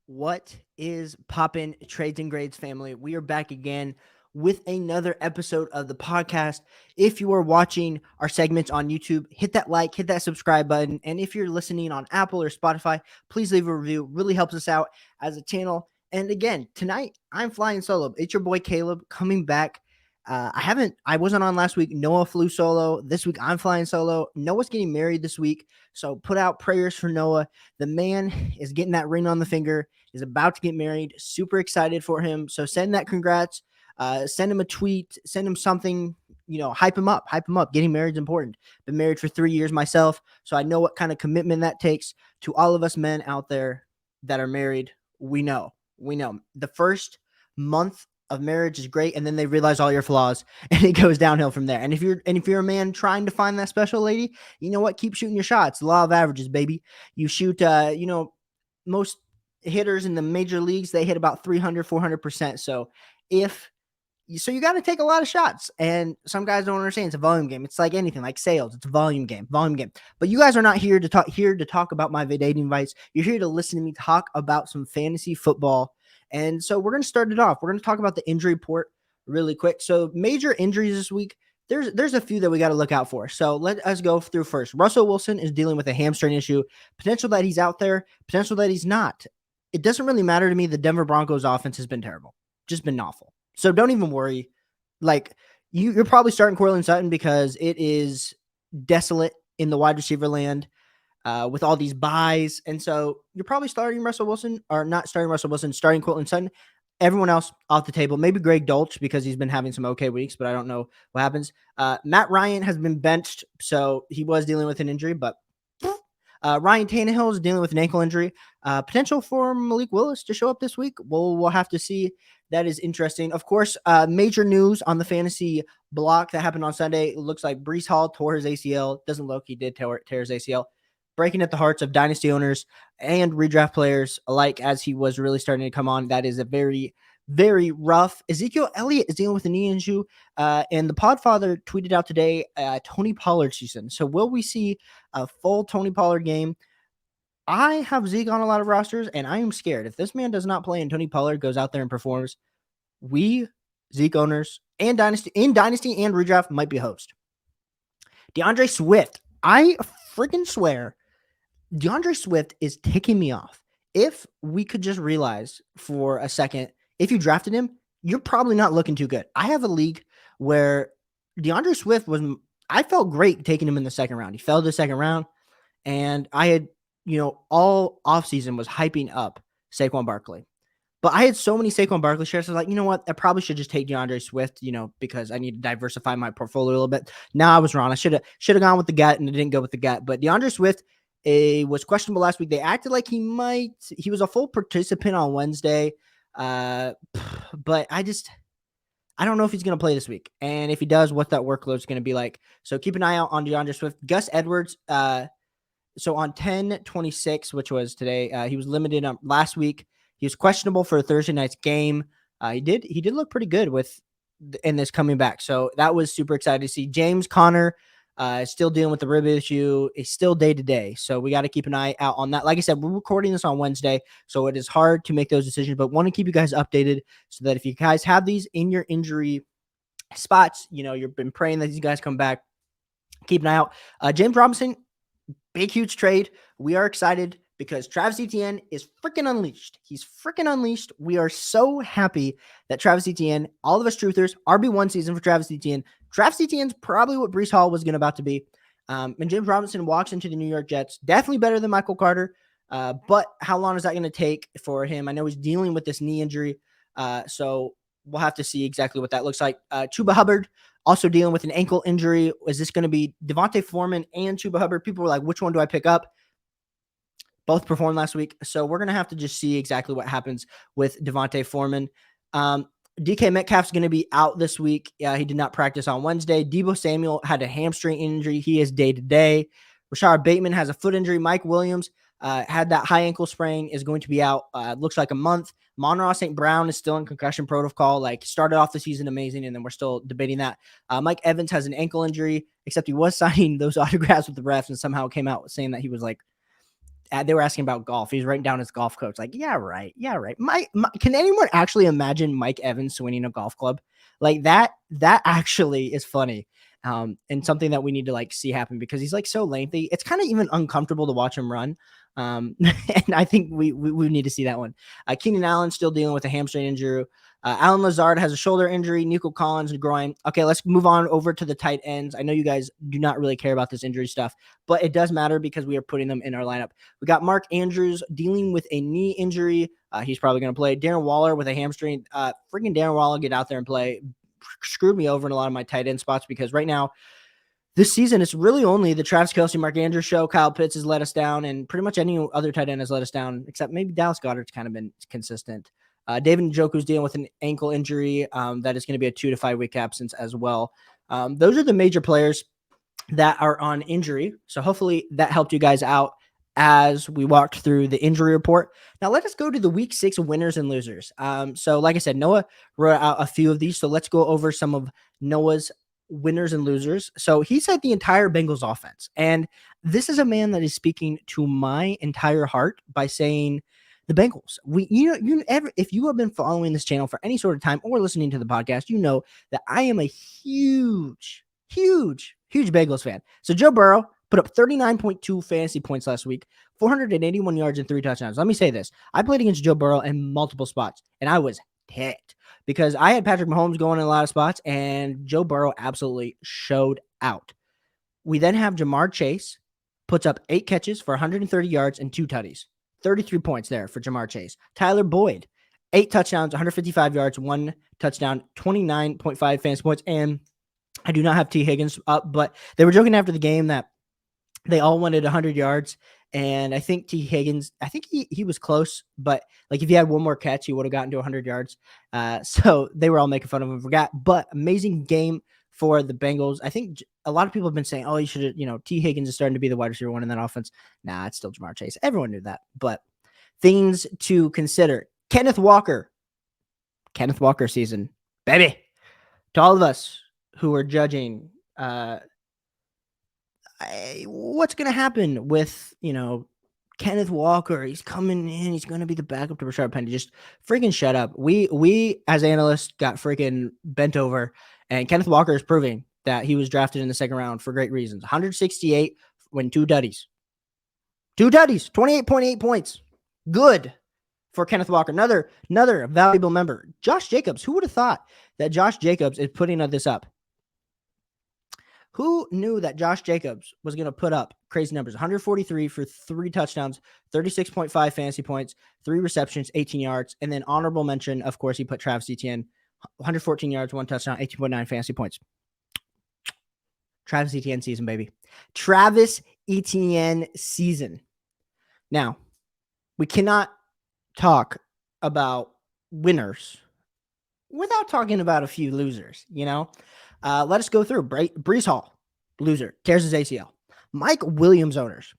What is poppin', Trades and Grades family? We are back again with another episode of the podcast. If you are watching our segments on YouTube, hit that like, hit that subscribe button. And if you're listening on Apple or Spotify, please leave a review. Really helps us out as a channel. And again, tonight I'm flying solo. It's your boy Caleb coming back. I wasn't on last week. Noah flew solo. This week I'm flying solo. Noah's getting married this week. So put out prayers for Noah. The man is getting that ring on the finger, is about to get married. Super excited for him. So send that congrats. Send him a tweet. Send him something. Hype him up. Hype him up. Getting married is important. Been married for 3 years myself, so I know what kind of commitment that takes. To all of us men out there that are married, we know. The first month of marriage is great, and then they realize all your flaws, and it goes downhill from there. And if you're a man trying to find that special lady, you know what? Keep shooting your shots. The law of averages, baby. You shoot. Most hitters in the major leagues, they hit about 300, 400%. So you got to take a lot of shots, and some guys don't understand. It's a volume game. It's like anything, like sales. It's a volume game. But you guys are not here to talk about my dating advice. You're here to listen to me talk about some fantasy football. And so we're going to start it off. We're going to talk about the injury report really quick. So major injuries this week. There's a few that we got to look out for. So let us go through first. Russell Wilson is dealing with a hamstring issue. Potential that he's out there. Potential that he's not. It doesn't really matter to me. The Denver Broncos offense has been terrible. Just been awful. So don't even worry. Like, you're probably starting Courtland Sutton because it is desolate in the wide receiver land with all these buys. And so you're probably starting Russell Wilson, or not starting Russell Wilson, starting Courtland Sutton. Everyone else off the table. Maybe Greg Dolch because he's been having some okay weeks, but I don't know what happens. Matt Ryan has been benched, so he was dealing with an injury, but Ryan Tannehill is dealing with an ankle injury. Potential for Malik Willis to show up this week. We'll have to see. That is interesting. Of course, major news on the fantasy block that happened on Sunday. It looks like Breece Hall tore his ACL. Doesn't look. He did tear his ACL. Breaking at the hearts of dynasty owners and redraft players alike as he was really starting to come on. That is a very, very rough. Ezekiel Elliott is dealing with a knee issue. And the Podfather tweeted out today Tony Pollard season. So will we see a full Tony Pollard game? I have Zeke on a lot of rosters, and I am scared. If this man does not play and Tony Pollard goes out there and performs, we, Zeke owners, and dynasty and redraft might be host. DeAndre Swift. I freaking swear, DeAndre Swift is ticking me off. If we could just realize for a second, if you drafted him, you're probably not looking too good. I have a league where DeAndre Swift I felt great taking him in the second round. He fell to the second round, and I had, all offseason was hyping up Saquon Barkley. But I had so many Saquon Barkley shares. I was like, you know what? I probably should just take DeAndre Swift, because I need to diversify my portfolio a little bit. Now I was wrong. I should have gone with the gut, and it didn't go with the gut. But DeAndre Swift was questionable last week. They acted like he was a full participant on Wednesday. But I don't know if he's going to play this week. And if he does, what that workload is going to be like. So keep an eye out on DeAndre Swift. Gus Edwards, so on 10/26, which was today, he was limited last week. He was questionable for Thursday night's game. He did look pretty good in this coming back. So that was super excited to see. James Conner still dealing with the rib issue. It's still day to day. So we got to keep an eye out on that. Like I said, we're recording this on Wednesday, so it is hard to make those decisions, but want to keep you guys updated so that if you guys have these in your injury spots, you've been praying that these guys come back. Keep an eye out. James Robinson, big, huge trade. We are excited because Travis Etienne is freaking unleashed. He's freaking unleashed. We are so happy that Travis Etienne, all of us truthers, RB1 season for Travis Etienne. Travis Etienne's probably what Breece Hall was about to be. And James Robinson walks into the New York Jets. Definitely better than Michael Carter. But how long is that going to take for him? I know he's dealing with this knee injury. So we'll have to see exactly what that looks like. Chuba Hubbard also dealing with an ankle injury. Is this going to be Devontae Foreman and Chuba Hubbard? People were like, which one do I pick up? Both performed last week. So we're going to have to just see exactly what happens with Devontae Foreman. DK Metcalf's going to be out this week. He did not practice on Wednesday. Deebo Samuel had a hamstring injury. He is day-to-day. Rashard Bateman has a foot injury. Mike Williams had that high ankle sprain, is going to be out, looks like a month. Monroe St. Brown is still in concussion protocol. Started off the season amazing, and then we're still debating that. Mike Evans has an ankle injury, except he was signing those autographs with the refs and somehow came out saying that he was they were asking about golf. He's writing down his golf coach. Like, yeah, right. Yeah, right. Can anyone actually imagine Mike Evans swinging a golf club like that? That actually is funny. And something that we need to like see happen because he's like so lengthy. It's kind of even uncomfortable to watch him run. And I think we need to see that one. Keenan Allen still dealing with a hamstring injury. Alan Lazard has a shoulder injury. Nico Collins and groin. Okay, let's move on over to the tight ends. I know you guys do not really care about this injury stuff, but it does matter because we are putting them in our lineup. We got Mark Andrews dealing with a knee injury. He's probably going to play. Darren Waller with a hamstring. Freaking Darren Waller, get out there and play. Screwed me over in a lot of my tight end spots because right now, this season, it's really only the Travis Kelce, Mark Andrews show. Kyle Pitts has let us down, and pretty much any other tight end has let us down, except maybe Dallas Goedert's kind of been consistent. David Njoku's dealing with an ankle injury that is going to be a 2 to 5 week absence as well. Those are the major players that are on injury. So hopefully that helped you guys out as we walked through the injury report. Now let us go to the week 6 winners and losers. So like I said, Noah wrote out a few of these. So let's go over some of Noah's winners and losers. So he said the entire Bengals offense. And this is a man that is speaking to my entire heart by saying the Bengals. If you have been following this channel for any sort of time or listening to the podcast, you know that I am a huge Bengals fan. So Joe Burrow put up 39.2 fantasy points last week, 481 yards and 3 touchdowns. Let me say this. I played against Joe Burrow in multiple spots, and I was ticked because I had Patrick Mahomes going in a lot of spots, and Joe Burrow absolutely showed out. We then have Jamar Chase, puts up 8 catches for 130 yards and 2 tutties. 33 points there for Jamar Chase. Tyler Boyd, 8 touchdowns, 155 yards, 1 touchdown, 29.5 fantasy points. And I do not have T. Higgins up, but they were joking after the game that they all wanted 100 yards. And I think T. Higgins, I think he was close, but like if he had one more catch, he would have gotten to 100 yards. So they were all making fun of him for that. But amazing game for the Bengals. I think a lot of people have been saying, oh, you should, T. Higgins is starting to be the wide receiver one in that offense. Nah, it's still Jamar Chase. Everyone knew that. But things to consider. Kenneth Walker season, baby. To all of us who are judging what's going to happen with, Kenneth Walker. He's coming in. He's going to be the backup to Rashard Penny. Just freaking shut up. We as analysts got freaking bent over, and Kenneth Walker is proving that he was drafted in the second round for great reasons. 168 when 2 tutties. 28.8 points. Good for Kenneth Walker. Another valuable member. Josh Jacobs. Who would have thought that Josh Jacobs is putting this up? Who knew that Josh Jacobs was going to put up crazy numbers? 143 for 3 touchdowns, 36.5 fantasy points, 3 receptions, 18 yards. And then honorable mention, of course, he put Travis Etienne, 114 yards, 1 touchdown, 18.9 fantasy points. Travis Etienne season, baby. Travis Etienne season. Now, we cannot talk about winners without talking about a few losers, Let us go through. Breece Hall, loser, tears his ACL. Mike Williams owners,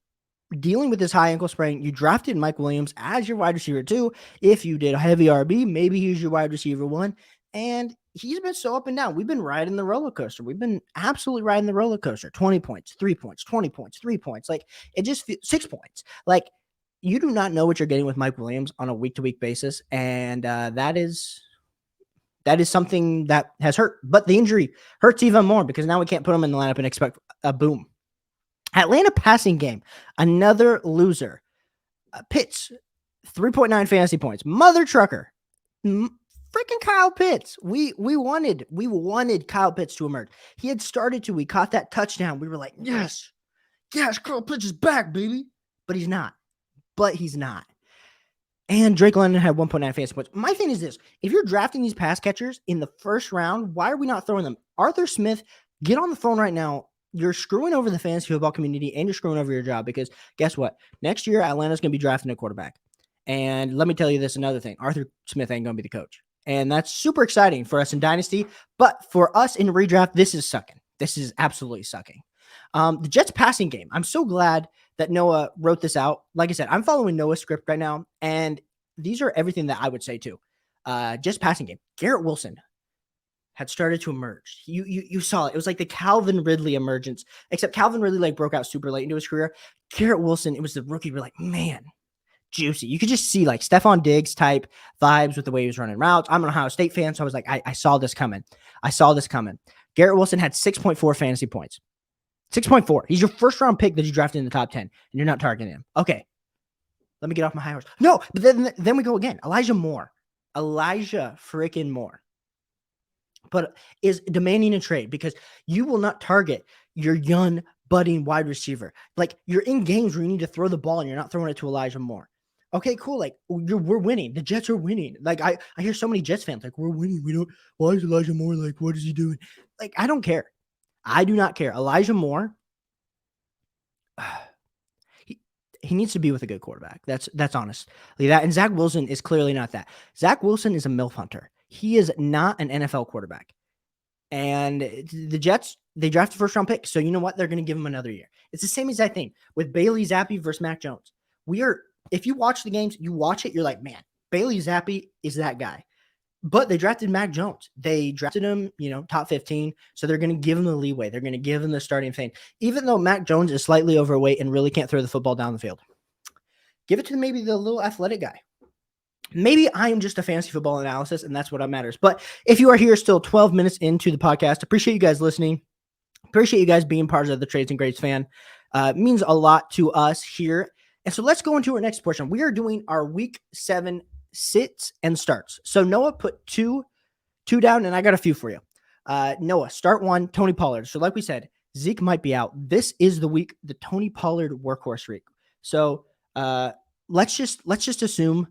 dealing with this high ankle sprain. You drafted Mike Williams as your wide receiver 2. If you did a heavy RB, maybe he's your wide receiver 1. And he's been so up and down. We've been riding the roller coaster. We've been absolutely riding the roller coaster. 20 points, 3 points, 20 points, 3 points. Like, it just feels 6 points. Like, you do not know what you're getting with Mike Williams on a week-to-week basis. And that is something that has hurt. But the injury hurts even more because now we can't put him in the lineup and expect a boom. Atlanta passing game, another loser. Pitts, 3.9 fantasy points. Mother trucker. Freaking Kyle Pitts. We wanted Kyle Pitts to emerge. He had started to. We caught that touchdown. We were like, yes, Kyle Pitts is back, baby. But he's not. And Drake London had 1.9 fantasy points. My thing is this. If you're drafting these pass catchers in the first round, why are we not throwing them? Arthur Smith, get on the phone right now. You're screwing over the fantasy football community and you're screwing over your job because guess what? Next year, Atlanta's going to be drafting a quarterback. And let me tell you this, another thing. Arthur Smith ain't going to be the coach. And that's super exciting for us in Dynasty. But for us in redraft, this is sucking. This is absolutely sucking. The Jets passing game. I'm so glad that Noah wrote this out. Like I said, I'm following Noah's script right now. And these are everything that I would say too. Just passing game. Garrett Wilson had started to emerge. You saw it. It was like the Calvin Ridley emergence, except Calvin Ridley broke out super late into his career. Garrett Wilson, it was the rookie. We're like, man, juicy. You could just see like Stephon Diggs type vibes with the way he was running routes. I'm an Ohio State fan, so I was like, I saw this coming. Garrett Wilson had 6.4 fantasy points. 6.4. He's your first round pick that you drafted in the top 10, and you're not targeting him. Okay. Let me get off my high horse. No, but then we go again. Elijah freaking Moore. But is demanding a trade because you will not target your young budding wide receiver. Like, you're in games where you need to throw the ball and you're not throwing it to Elijah Moore. Okay, cool. Like, we're winning. The Jets are winning. Like, I hear so many Jets fans like, we're winning. Why is Elijah Moore like, what is he doing? Like, I don't care. I do not care. Elijah Moore, he needs to be with a good quarterback. That's honest. Like that. And Zach Wilson is clearly not that. Zach Wilson is a MILF hunter. He is not an NFL quarterback. And the Jets, they drafted first round pick. So you know what? They're going to give him another year. It's the same exact thing with Bailey Zappi versus Mac Jones. If you watch the games, you watch it, you're like, man, Bailey Zappi is that guy. But they drafted Mac Jones. They drafted him, top 15. So they're going to give him the leeway. They're going to give him the starting thing. Even though Mac Jones is slightly overweight and really can't throw the football down the field. Give it to maybe the little athletic guy. Maybe I am just a fantasy football analysis, and that's what matters. But if you are here still 12 minutes into the podcast, appreciate you guys listening. Appreciate you guys being part of the Trades and Grades fan. It means a lot to us here. And so let's go into our next portion. We are doing our week 7 sits and starts. So Noah put two down, and I got a few for you. Noah, start 1, Tony Pollard. So like we said, Zeke might be out. This is the week, the Tony Pollard workhorse week. So let's just assume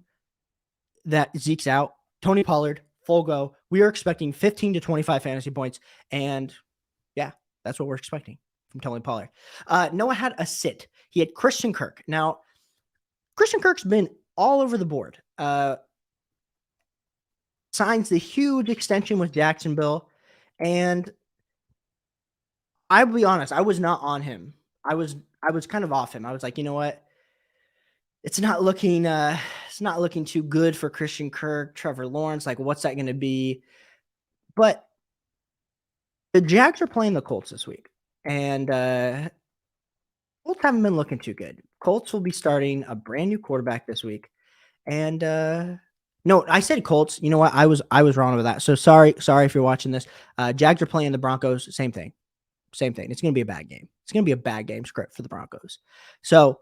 that Zeke's out. Tony Pollard, full go. We are expecting 15 to 25 fantasy points, and yeah, that's what we're expecting from Tony Pollard. Noah had a sit. He had Christian Kirk. Now, Christian Kirk's been all over the board. Signs the huge extension with Jacksonville, and I'll be honest, I was not on him. I was kind of off him. I was like, you know what? It's not looking too good for Christian Kirk, Trevor Lawrence. Like, what's that going to be? But the Jags are playing the Colts this week, and Colts haven't been looking too good. Colts will be starting a brand new quarterback this week, and no, I said Colts. You know what? I was wrong about that. So sorry if you're watching this. Jags are playing the Broncos. Same thing. It's going to be a bad game. It's going to be a bad game script for the Broncos. So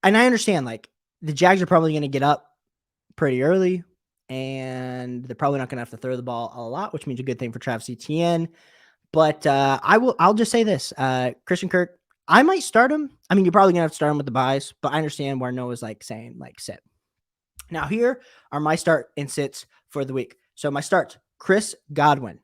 and I understand, like, the Jags are probably going to get up pretty early, and they're probably not going to have to throw the ball a lot, which means a good thing for Travis Etienne. But I'll just say this: Christian Kirk, I might start him. I mean, you're probably going to have to start him with the buys, but I understand where Noah's like saying like sit. Now here are my start and sits for the week. So my starts: Chris Godwin.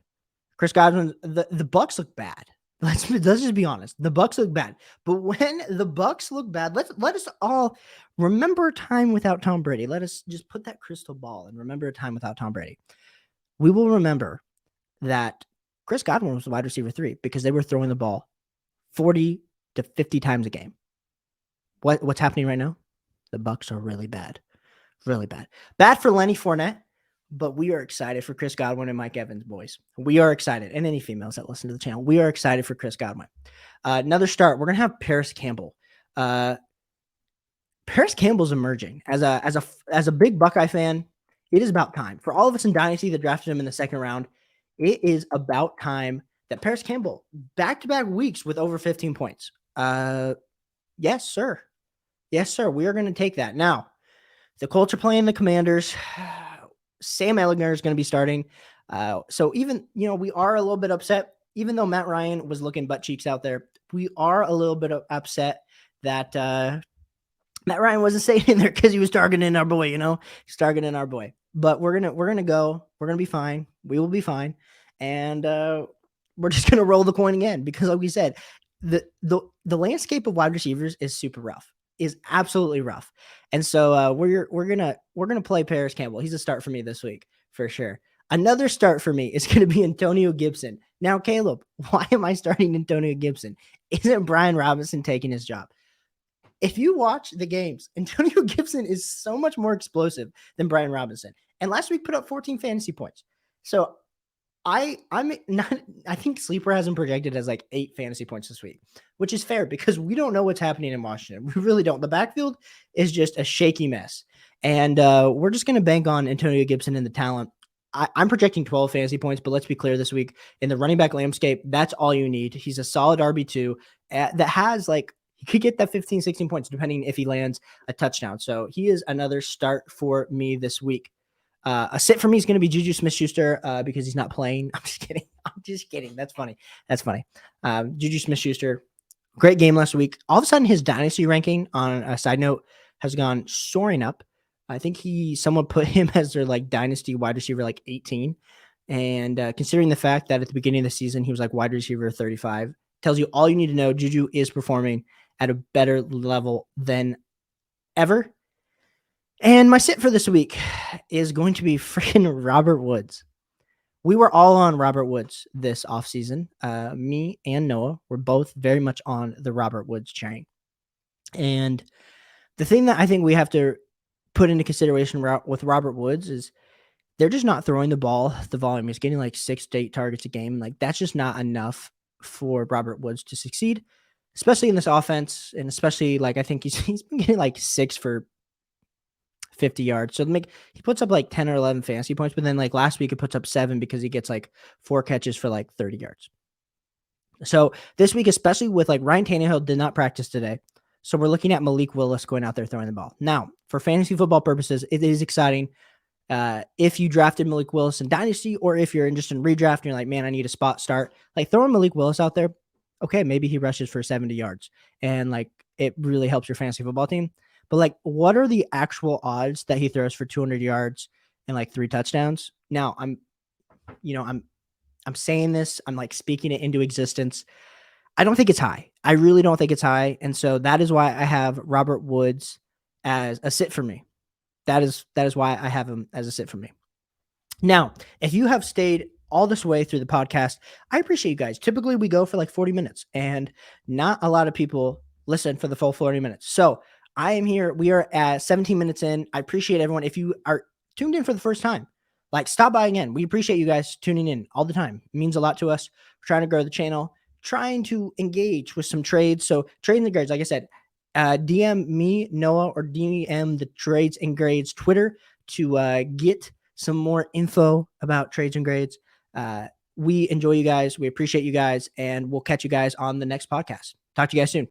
The Bucs look bad. Let's just be honest. The Bucs look bad. But when the Bucs look bad, let us all remember a time without Tom Brady. Let us just put that crystal ball and remember a time without Tom Brady. We will remember that Chris Godwin was the wide receiver 3 because they were throwing the ball 40 to 50 times a game. What's happening right now? The Bucs are really bad. Really bad. Bad for Lenny Fournette. But we are excited for Chris Godwin and Mike Evans, boys. We are excited. And any females that listen to the channel, we are excited for Chris Godwin. Another start, we're going to have Paris Campbell. Paris Campbell's emerging. As a big Buckeye fan, it is about time. For all of us in Dynasty that drafted him in the second round, it is about time that Paris Campbell, back-to-back weeks with over 15 points. Yes, sir. Yes, sir. We are going to take that. Now, the Colts are playing the Commanders. Sam Ehlinger is going to be starting. So even, we are a little bit upset, even though Matt Ryan was looking butt cheeks out there. We are a little bit upset that Matt Ryan wasn't staying in there because he was targeting our boy, he's targeting our boy. But we're going to go. We're going to be fine. We will be fine. And we're just going to roll the coin again because, like we said, the landscape of wide receivers is super rough. Is absolutely rough. And so we're gonna play Paris Campbell. He's a start for me this week for sure. Another start for me is gonna be Antonio Gibson. Now, Caleb, why am I starting Antonio Gibson? Isn't Brian Robinson taking his job? If you watch the games, Antonio Gibson is so much more explosive than Brian Robinson. And last week put up 14 fantasy points. So I'm not. I think Sleeper has him projected as like 8 fantasy points this week, which is fair because we don't know what's happening in Washington. We really don't. The backfield is just a shaky mess, and we're just going to bank on Antonio Gibson and the talent. I'm projecting 12 fantasy points, but let's be clear this week in the running back landscape, that's all you need. He's a solid RB2 that has like he could get that 15, 16 points depending if he lands a touchdown. So he is another start for me this week. A sit for me is going to be Juju Smith-Schuster because he's not playing. I'm just kidding. I'm just kidding. That's funny. That's funny. Juju Smith-Schuster, great game last week. All of a sudden, his dynasty ranking on a side note has gone soaring up. I think someone put him as their like dynasty wide receiver like 18. And considering the fact that at the beginning of the season, he was like wide receiver 35, tells you all you need to know. Juju is performing at a better level than ever. And my sit for this week is going to be freaking Robert Woods. We were all on Robert Woods this offseason. Me and Noah were both very much on the Robert Woods train. And the thing that I think we have to put into consideration with Robert Woods is they're just not throwing the ball the volume. He's getting like 6 to 8 targets a game. Like that's just not enough for Robert Woods to succeed, especially in this offense. And especially like I think he's been getting like 6 for 50 yards. So he puts up like 10 or 11 fantasy points, but then like last week it puts up 7 because he gets like 4 catches for like 30 yards. So this week, especially with like Ryan Tannehill did not practice today. So we're looking at Malik Willis going out there throwing the ball. Now, for fantasy football purposes, it is exciting. If you drafted Malik Willis in Dynasty, or if you're interested in redraft and you're like, man, I need a spot start, like throwing Malik Willis out there. Okay, maybe he rushes for 70 yards and like it really helps your fantasy football team. But like, what are the actual odds that he throws for 200 yards and like 3 touchdowns? Now I'm saying this, I'm like speaking it into existence. I don't think it's high. I really don't think it's high. And so that is why I have Robert Woods as a sit for me. That is why I have him as a sit for me. Now, if you have stayed all this way through the podcast, I appreciate you guys. Typically we go for like 40 minutes and not a lot of people listen for the full 40 minutes. So I am here. We are at 17 minutes in. I appreciate everyone. If you are tuned in for the first time, like stop by again. We appreciate you guys tuning in all the time. It means a lot to us. We're trying to grow the channel, trying to engage with some trades. So trading the grades, like I said, DM me, Noah, or DM the Trades and Grades Twitter to get some more info about trades and grades. We enjoy you guys. We appreciate you guys, and we'll catch you guys on the next podcast. Talk to you guys soon.